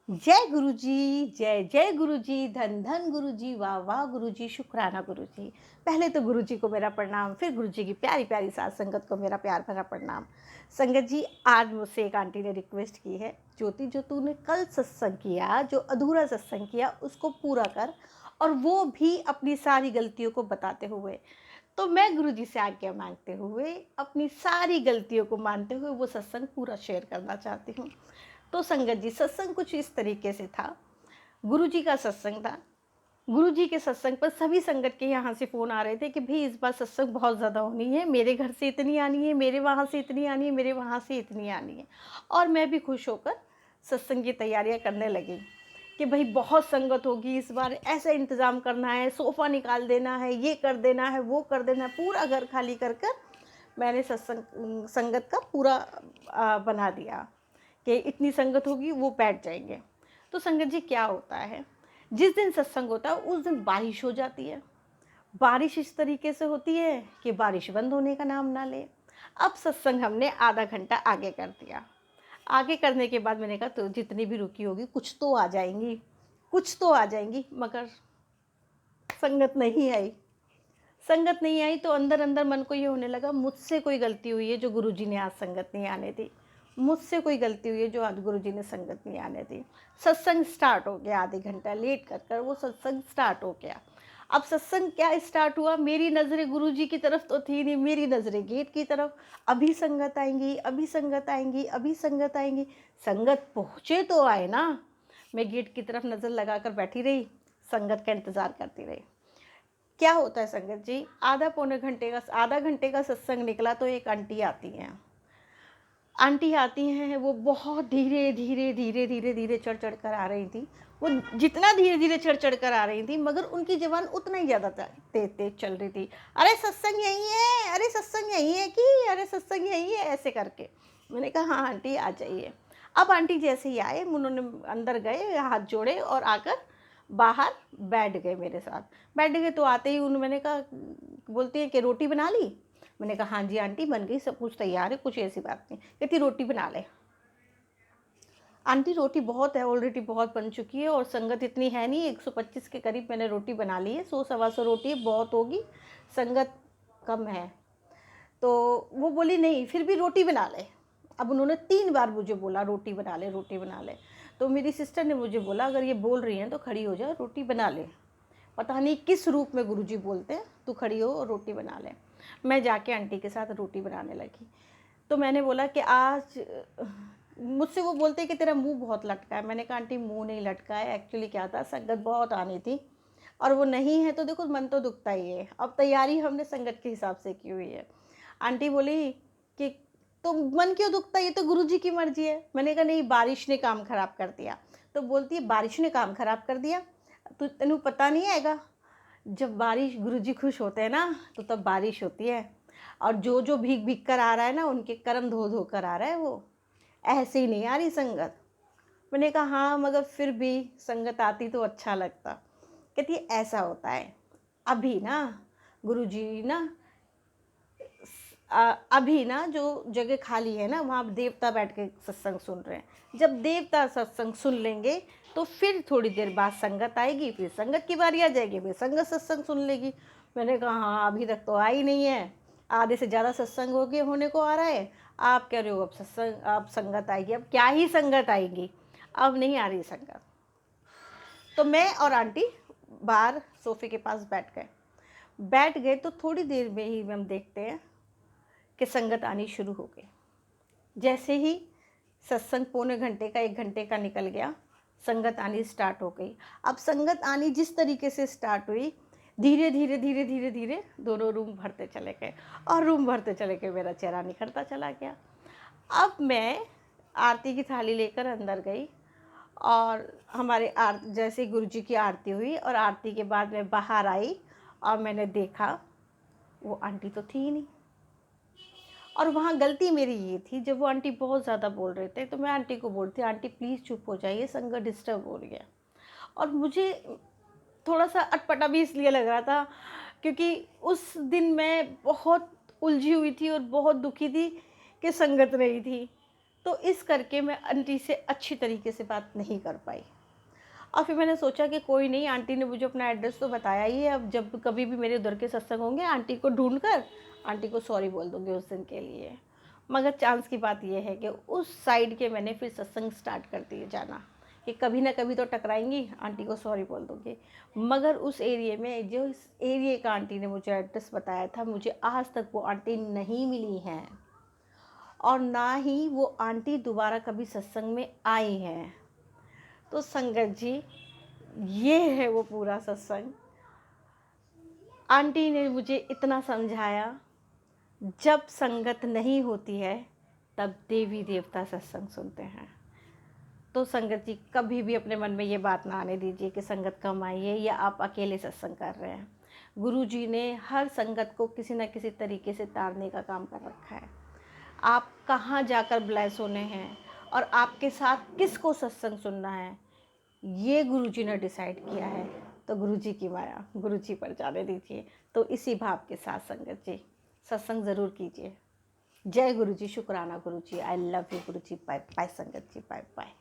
जय गुरु जी, जय जय गुरु जी, धन धन गुरु जी, वाह वाह गुरु जी, शुक्राना गुरु जी। पहले तो गुरु जी को मेरा प्रणाम, फिर गुरु जी की प्यारी प्यारी साथ संगत को मेरा प्यार भरा प्रणाम। संगत जी, आज मुझसे एक आंटी ने रिक्वेस्ट की है, ज्योति जो तूने कल सत्संग किया, जो अधूरा सत्संग किया उसको पूरा कर, और वो भी अपनी सारी गलतियों को बताते हुए। तो मैं गुरु जी से आज्ञा मांगते हुए, अपनी सारी गलतियों को मानते हुए वो सत्संग पूरा शेयर करना चाहती हूँ। तो संगत जी, सत्संग कुछ इस तरीके से था। गुरु जी का सत्संग था। गुरु जी के सत्संग पर सभी संगत के यहाँ से फ़ोन आ रहे थे कि भाई इस बार सत्संग बहुत ज़्यादा होनी है, मेरे घर से इतनी आनी है, मेरे वहाँ से इतनी आनी है, मेरे वहाँ से इतनी आनी है। और मैं भी खुश होकर सत्संग की तैयारियाँ करने लगी कि भाई बहुत संगत होगी इस बार, ऐसा इंतज़ाम करना है, सोफ़ा निकाल देना है, ये कर देना है, वो कर देना है, पूरा घर खाली कर कर मैंने सत्संग संगत का पूरा बना दिया कि इतनी संगत होगी, वो बैठ जाएंगे। तो संगत जी, क्या होता है, जिस दिन सत्संग होता है उस दिन बारिश हो जाती है। बारिश इस तरीके से होती है कि बारिश बंद होने का नाम ना ले। अब सत्संग हमने आधा घंटा आगे कर दिया। आगे करने के बाद मैंने कहा तो जितनी भी रुकी होगी कुछ तो आ जाएंगी, कुछ तो आ जाएंगी, मगर संगत नहीं आई। संगत नहीं आई तो अंदर अंदर मन को ये होने लगा, मुझसे कोई गलती हुई है जो गुरुजी ने आज संगत नहीं आने दी। मुझसे कोई गलती हुई है जो आज गुरुजी ने संगत नहीं आने दी। सत्संग स्टार्ट हो गया, आधे घंटा लेट कर कर वो सत्संग स्टार्ट हो गया। अब सत्संग क्या स्टार्ट हुआ, मेरी नज़रें गुरुजी की तरफ तो थी नहीं, मेरी नज़रें गेट की तरफ। अभी संगत आएंगी, अभी संगत आएंगी, अभी संगत आएंगी। संगत पहुँचे तो आए ना। मैं गेट की तरफ नज़र लगाकर बैठी रही, संगत का इंतज़ार करती रही। क्या होता है संगत जी, आधा घंटे का सत्संग निकला तो एक आंटी आती हैं। आंटी आती हैं, वो बहुत धीरे धीरे धीरे धीरे धीरे चढ़ चढ़ कर आ रही थी। वो जितना धीरे धीरे चढ़ चढ़ कर आ रही थी, मगर उनकी जबान उतना ही ज़्यादा तेज तेज चल रही थी। अरे सत्संग यही है, अरे सत्संग यही है कि, अरे सत्संग यही है, ऐसे करके। मैंने कहा हाँ आंटी आ जाइए। अब आंटी जैसे ही आए, उन्होंने अंदर गए, हाथ जोड़े और आकर बाहर बैठ गए मेरे साथ। बैठ गए तो आते ही मैंने कहा, बोलती है कि रोटी बना ली। मैंने कहा हाँ जी आंटी बन गई, सब कुछ तैयार है, कुछ ऐसी बात नहीं। कहती रोटी बना ले। आंटी रोटी बहुत है, ऑलरेडी बहुत बन चुकी है, और संगत इतनी है नहीं, 125 के करीब मैंने रोटी बना ली है, 100 सवा 100 रोटी बहुत होगी, संगत कम है। तो वो बोली नहीं फिर भी रोटी बना ले। अब उन्होंने 3 बार मुझे बोला रोटी बना ले, रोटी बना ले। तो मेरी सिस्टर ने मुझे बोला अगर ये बोल रही हैं तो खड़ी हो जा, रोटी बना ले। पता नहीं किस रूप में गुरुजी बोलते हैं, तू खड़ी हो और रोटी बना ले। मैं जाके आंटी के साथ रोटी बनाने लगी। तो मैंने बोला कि आज मुझसे वो बोलते कि तेरा मुंह बहुत लटका है। मैंने कहा आंटी मुंह नहीं लटका है, एक्चुअली क्या था, संगत बहुत आनी थी और वो नहीं है तो देखो मन तो दुखता ही है। अब तैयारी हमने संगत के हिसाब से की हुई है। आंटी बोली कि तो मन क्यों दुखता है, ये तो गुरुजी की मर्जी है। मैंने कहा नहीं, बारिश ने काम खराब कर दिया। तो बोलती है बारिश ने काम खराब कर दिया, तो तेनू पता नहीं आएगा, जब बारिश गुरुजी खुश होते हैं ना तो तब बारिश होती है, और जो जो भीग भीग कर आ रहा है ना उनके कर्म धो धो कर आ रहा है, वो ऐसे ही नहीं आ रही संगत। मैंने कहा हाँ मगर फिर भी संगत आती तो अच्छा लगता। कहती है ऐसा होता है, अभी ना गुरुजी ना अभी ना जो जगह खाली है ना वहाँ देवता बैठ के सत्संग सुन रहे हैं। जब देवता सत्संग सुन लेंगे तो फिर थोड़ी देर बाद संगत आएगी, फिर संगत की बारी आ जाएगी, फिर संगत सत्संग सुन लेगी। मैंने कहा हाँ अभी तक तो आई नहीं है, आधे से ज़्यादा सत्संग हो गए होने को आ रहा है, आप कह रहे हो अब सत्संग, अब संगत आएगी। अब क्या ही संगत आएगी, अब नहीं आ रही संगत। तो मैं और आंटी बाहर सोफे के पास बैठ गए तो थोड़ी देर में ही हम देखते हैं कि संगत आनी शुरू हो गई। जैसे ही सत्संग पौने घंटे का 1 घंटे का निकल गया, संगत आनी स्टार्ट हो गई। अब संगत आनी जिस तरीके से स्टार्ट हुई, धीरे धीरे धीरे धीरे धीरे दोनों रूम भरते चले गए, और रूम भरते चले गए, मेरा चेहरा निखरता चला गया। अब मैं आरती की थाली लेकर अंदर गई, और हमारे जैसे गुरुजी की आरती हुई और आरती के बाद मैं बाहर आई और मैंने देखा वो आंटी तो थी ही नहीं। और वहाँ गलती मेरी ये थी, जब वो आंटी बहुत ज़्यादा बोल रहे थे तो मैं आंटी को बोलती आंटी प्लीज़ चुप हो जाइए, संगत डिस्टर्ब हो रही है। और मुझे थोड़ा सा अटपटा भी इसलिए लग रहा था क्योंकि उस दिन मैं बहुत उलझी हुई थी और बहुत दुखी थी कि संगत नहीं थी। तो इस करके मैं आंटी से अच्छी तरीके से बात नहीं कर पाई। और फिर मैंने सोचा कि कोई नहीं, आंटी ने मुझे अपना एड्रेस तो बताया ही है, अब जब कभी भी मेरे उधर के सत्संग होंगे आंटी को ढूंढ कर आंटी को सॉरी बोल दूँगी उस दिन के लिए। मगर चांस की बात यह है कि उस साइड के मैंने फिर सत्संग स्टार्ट कर दिए जाना कि कभी ना कभी तो टकराएंगी, आंटी को सॉरी बोल दूँगी। मगर उस एरिए में, जो इस एरिए का आंटी ने मुझे एड्रेस बताया था, मुझे आज तक वो आंटी नहीं मिली हैं और ना ही वो आंटी दोबारा कभी सत्संग में आई हैं। तो संगत जी, ये है वो पूरा सत्संग। आंटी ने मुझे इतना समझाया, जब संगत नहीं होती है तब देवी देवता सत्संग सुनते हैं। तो संगत जी, कभी भी अपने मन में ये बात ना आने दीजिए कि संगत कम आई है या आप अकेले सत्संग कर रहे हैं। गुरु जी ने हर संगत को किसी न किसी तरीके से तारने का काम कर रखा है। आप कहाँ जाकर ब्लेस होने हैं और आपके साथ किसको सत्संग सुनना है, ये गुरुजी ने डिसाइड किया है। तो गुरुजी की माया गुरुजी पर जाने दीजिए। तो इसी भाव के साथ संगत जी सत्संग ज़रूर कीजिए। जय गुरुजी, शुक्राना Guruji, I love you Guruji, bye bye संगत जी, बाय बाय।